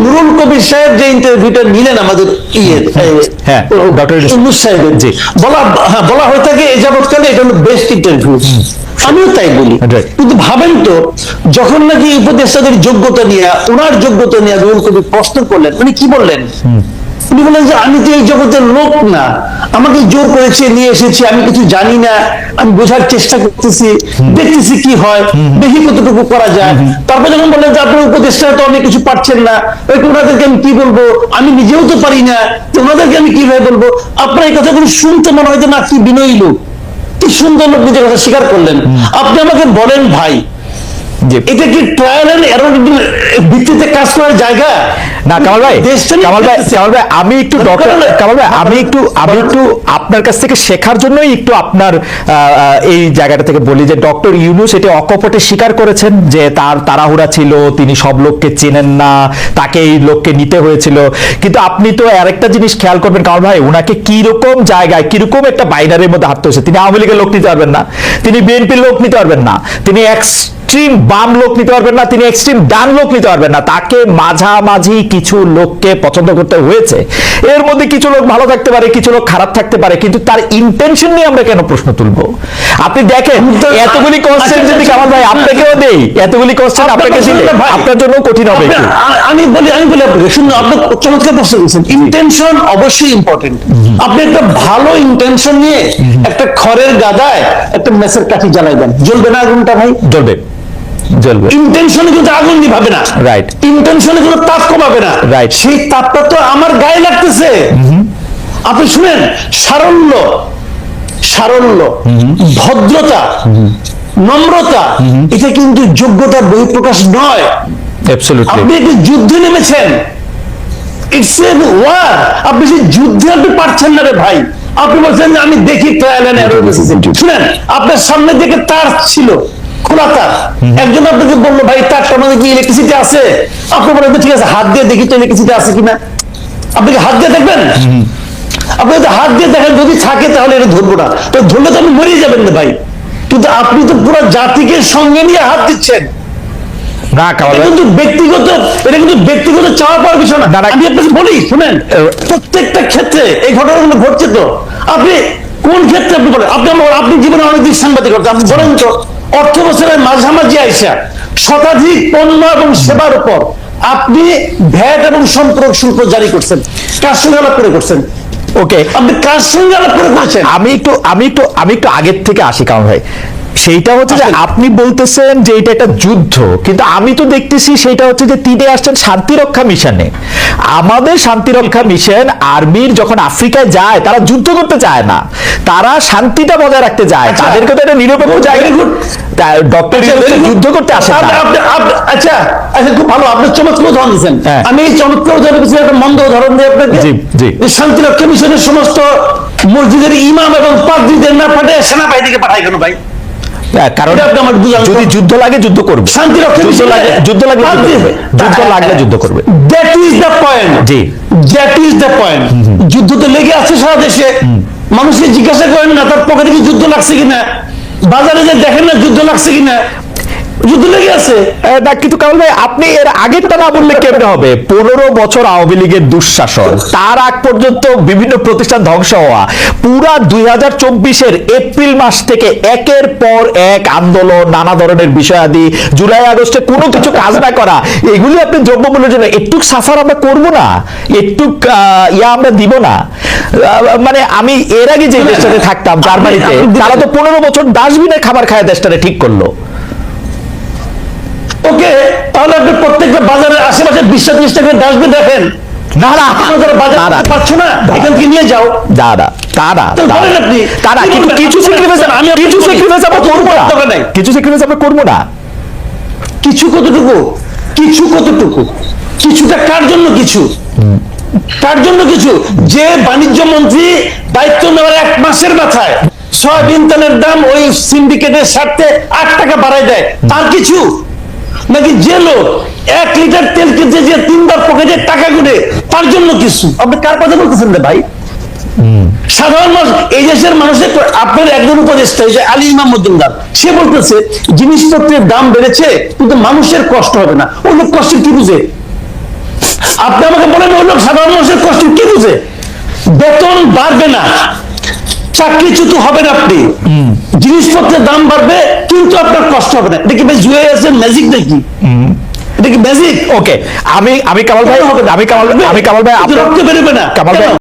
নুরুল কবির সাহেব যে ইন্টারভিউটা নিলেন আমাদের ডক্টর ইউনূস সাহেবের, যে বলা হয়ে থাকে এই যাবৎকালে এটা হলো বেস্ট ইন্টারভিউ। আমিও তাই বলি, কিন্তু ভাবেন তো যখন নাকি উপদেষ্টাদের যোগ্যতা নিয়ে, ওনার যোগ্যতা নিয়ে নুরুল কবির প্রশ্ন করলেন, উনি কি বললেন? উনি বললেন যে আমি তো এই জগতের লোক না, আমাকে জোর করেছে নিয়ে এসেছি, আমি কিছু জানি না, আমি বোঝার চেষ্টা করতেছি, দেখতেছি কি হয়, দেখি কতটুকু করা যায়। তারপর যখন বললেন যে আপনার উপদেষ্টা তো অনেক কিছু পারছেন না, ওনাদেরকে আমি কি বলবো, আমি নিজেও তো পারি না, ওনাদেরকে আমি কিভাবে বলবো? আপনার এই কথাগুলো শুনতে মনে হয় যে না, কি বিনয়ী লোক, কি সুন্দর লোক নিজের কথা স্বীকার করলেন। আপনি আমাকে বলেন ভাই, এটা কি ট্রায়াল এন্ড এরর ভিত্তিতে কাজ করার জায়গা? না কামাল ভাই, আমি একটু ডক্টর কামাল ভাই, আমি একটু আপনার কাছ থেকে শেখার জন্যই একটু আপনার এই জায়গাটা থেকে বলি যে ডক্টর ইউনূস এটা অকপটে স্বীকার করেছেন যে তার তাড়াহুড়া ছিল, তিনি সব লোককে চেনেন না, তাকে এই লোককে নিতে হয়েছিল। কিন্তু আপনি তো আরেকটা জিনিস খেয়াল করবেন কামাল ভাই, উনাকে কিরকম জায়গায়, কিরকম একটা বাইনারির মধ্যে হাঁটতে হয়েছে। তিনি আওয়ামী লীগের লোক নিতে পারবেন না, তিনি বিএনপির লোক নিতে পারবেন না, তিনি এক্সট্রিম বাম লোক নিতে পারবেন না, তিনি এক্সট্রিম ডান লোক নিতে পারবেন না, তাকে মাঝামাঝি কিছু লোককে পছন্দ করতে হয়েছে। এর মধ্যে কিছু লোক ভালো থাকতে পারে, কিছু লোক খারাপ থাকতে পারে, কিন্তু তার ইন্টেনশন নিয়ে আমরা কেন প্রশ্ন তুলবো? আপনি দেখেন এতগুলি কোশ্চেন যদি কামাল ভাই আপনাকেও দেই, এতগুলি কোশ্চেন আপনাকে দিলে আপনার জন্য কঠিন হবে। আমি বলি আপনাকে, শুনুন, আপনি চমৎকার প্রশ্ন করেছেন। ইন্টেনশন অবশ্যই ইম্পর্টেন্ট। আপনি একটা ভালো ইন্টেনশন নিয়ে একটা খড়ের গাদায় একটা মেসের কাঠি জ্বালাই দেন, জ্বলবে না আগুনটা ভাই? জ্বলবে। ইন্টেনশনে কিন্তু আগুন নিভাবে না, রাইট? ইন্টেনশনে কোনো তাপ কমাবে না, রাইট? সেই তাপটা তো আমার গায়ে লাগতেছে। আপনি শুনেন, সারল্য, ভদ্রতা, নম্রতা, এটা কিন্তু যোগ্যতার বহিঃপ্রকাশ নয়। আপনি একটি যুদ্ধে নেমেছেন, ইটস এ ওয়ার, আপনি সেই যুদ্ধে আপনি পারছেন না রে ভাই। আপনি বলছেন যে আমি দেখি ট্রায়াল এন্ড এরর। শুনেন, আপনার সামনে দিকে তার ছিল, খোলা তার, একজন আপনাকে বললো ভাই তারটার মধ্যে কি ইলেকট্রিসিটি আছে? আপনি বলেন ঠিক আছে, হাত দিয়ে দেখি তো ইলেকট্রিসিটি আছে কিনা। আপনি কি হাত দিয়ে দেখবেন? আপনি যদি হাত দিয়ে দেখেন, যদি থাকে তাহলে এটা ধরবো না, তো ধরলে তো আপনি মরিয়ে যাবেন না ভাই। কিন্তু আপনি তো পুরো জাতিকে সঙ্গে নিয়ে হাত দিচ্ছেন। ব্যক্তিগত চাওয়া পাওয়ার বিষয় না। আমি আপনাকে বলি, শুনেন, প্রত্যেকটা ক্ষেত্রে এই ঘটনাগুলো ঘটছে। তো আপনি কোন ক্ষেত্রে আপনি বলেন, আপনি জীবনে অনেকদিন সাংবাদিক করতেন, আপনি বলেন তো অর্থ বছরের মাঝামাঝি আইসা শতাধিক পণ্য এবং সেবার উপর আপনি ভ্যাট এবং সম্পর্ক শুল্ক জারি করছেন, কার সঙ্গে আলাপ করে করছেন? ওকে, আপনি কার সঙ্গে আলাপ করে করছেন? আমি একটু আগের থেকে আসি কারণ ভাই, সেইটা হচ্ছে যে আপনি বলতেছেন যে এটা একটা যুদ্ধ, কিন্তু আমি তো দেখতেছি সেটা হচ্ছে যে তিনি আসছেন শান্তিরক্ষা মিশনে। আমাদের শান্তিরক্ষা মিশন আর্মির যখন আফ্রিকায় যায়, তারা যুদ্ধ করতে চায় না, তারা শান্তিটা বজায় রাখতে চায়, তাদেরকে তো একটা নিরপেক্ষ জায়গা। ডক্টর যুদ্ধ করতে আসে। আচ্ছা, খুব ভালো, আপনি চমৎকার উদাহরণ দিচ্ছেন। আমি এই চমৎকার উদাহরণ দিচ্ছি, একটা মন্দ উদাহরণ দিয়ে আপনাকে। শান্তিরক্ষা মিশনের সমস্ত মসজিদের ইমাম এবং পাদ্রীদের না পাঠায় সেনাবাহিনীকে পাঠায় কেন ভাই? কারণ যদি যুদ্ধ লাগে যুদ্ধ করবে, যুদ্ধ লাগলে যুদ্ধ করবে। That is the point. G, that is the point. যুদ্ধ তো লেগে আছে সারা দেশে, মানুষকে জিজ্ঞাসা করেন না তার পকেটে কি যুদ্ধ লাগছে কিনা, বাজারে যে দেখেন না যুদ্ধ লাগছে কিনা, যুদ্ধ লেগে আছে। কিন্তু কামাল ভাই, আপনি এর আগেরটা না বললে কেমনে হবে? 15 বছর আওয়ামী লীগের দুঃশাসন, তার আগ পর্যন্ত বিভিন্ন প্রতিষ্ঠান ধ্বংস হওয়া, পুরা 2024-এর এপ্রিল মাস থেকে একের পর এক আন্দোলন, নানা ধরনের বিষয়াদি, জুলাই আগস্টে কোনো কিছু কাজ না করা, এগুলি আপনি দ্রব্যমূল্যের জন্য একটু সাফার আমরা করবো না, একটু আমরা দিব না? মানে আমি এর আগে যে দেশটাতে থাকতাম জার্মানিতে, তারা তো 15 বছর ডাস্টবিনে খাবার খায় দেশটারে ঠিক করলো। ওকে, তাহলে আপনি প্রত্যেকটা বাজারের আশেপাশে 20-30 টাকা ডাস্টবিন দেখেন। না না, বাজার পাচ্ছ না, এখান থেকে নিয়ে যাও। কিছু স্যাক্রিফাইস আমরা করবো না। কিছু কতটুকু? কিছুটা কার জন্য? কার জন্য কিছু? যে বাণিজ্য মন্ত্রী দায়িত্ব নেওয়ার 1 মাসের মাথায় সয়াবিন তেলের দাম ওই সিন্ডিকেটের স্বার্থে 8 টাকা বাড়ায় দেয়, তার কিছু? নাকি যে লোক 1 লিটার তেল কিনতে যে 3 বার পকেটে টাকা গুনে, তার জন্য কিছু? আপনি কার কথা বলতেছেন রে ভাই? সাধারণ মানুষ, এই দেশের মানুষের, আপনার একজন উপদেষ্টা আলী ইমাম মজুমদার, সে বলতেছে জিনিসপত্রের দাম বেড়েছে কিন্তু মানুষের কষ্ট হবে না। ওই লোক কষ্টের কি বুঝে? আপনি আমাকে বলেন ওই লোক সাধারণ মানুষের কষ্ট কি বুঝে? বেতন বাড়বে না, চাকরিচ্যুত হবেন আপনি, জিনিসপত্রের দাম বাড়বে, কিন্তু আপনার কষ্ট হবে না। এটা কি ভাই জুয়ে আছে ম্যাজিক নাকি? এটা কি ম্যাজিক? ওকে, আমি কামাল ভাই, রক্ত বেরোবে না কামাল ভাই, কেন?